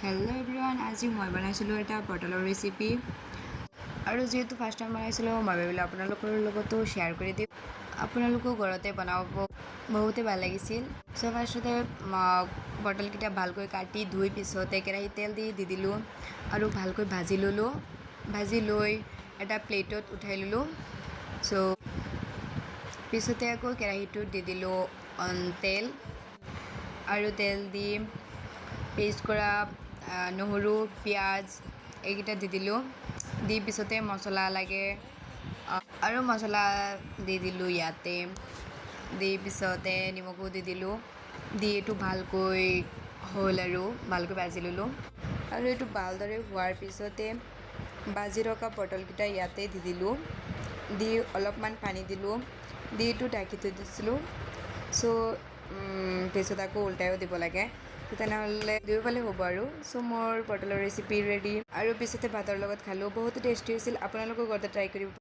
Hello' everyone, আজি মই বনাইছিলোঁ এটা পটলৰ ৰেচিপি আৰু যিহেতু ফাৰ্ষ্ট টাইম বনাইছিলোঁ মই ভাবিলোঁ আপোনালোকৰ লগতো শ্বেয়াৰ কৰি দিওঁ। আপোনালোকেও ঘৰতে বনাব, বহুতে ভাল লাগিছিল। চ' ফাৰ্ষ্টতে পটলকেইটা ভালকৈ কাটি ধুই পিছতে কেৰাহীত তেল দি দিলোঁ আৰু ভালকৈ ভাজি ল'লোঁ। ভাজি লৈ এটা প্লেটত উঠাই ল'লোঁ। চ' পিছতে আকৌ কেৰাহীটোত দি দিলোঁ তেল আৰু তেল দি পেষ্ট কৰা নহৰু পিঁয়াজ এইকেইটা দি দিলোঁ। দি পিছতে মছলা লাগে আৰু মছলা দি দিলোঁ ইয়াতে। দি পিছতে নিমখো দি দিলোঁ। দি এইটো ভালকৈ হ'ল আৰু ভালকৈ ভাজি ল'লোঁ আৰু এইটো ভালদৰে হোৱাৰ পিছতে ভাজি ৰখা পটলকেইটা ইয়াতে দি দিলোঁ। দি অলপমান পানী দিলোঁ। দি এইটো ঢাকি থৈ দিছিলোঁ। চ' পিছত আকৌ উল্টাইও দিব লাগে, তেনেহ'লে দুয়োফালে হ'ব আৰু। চ' মোৰ পটলৰ ৰেচিপি ৰেডি আৰু পিছতে ভাতৰ লগত খালোঁ। বহুতো টেষ্টি হৈছিল। আপোনালোকেও ঘৰতে ট্ৰাই কৰিব।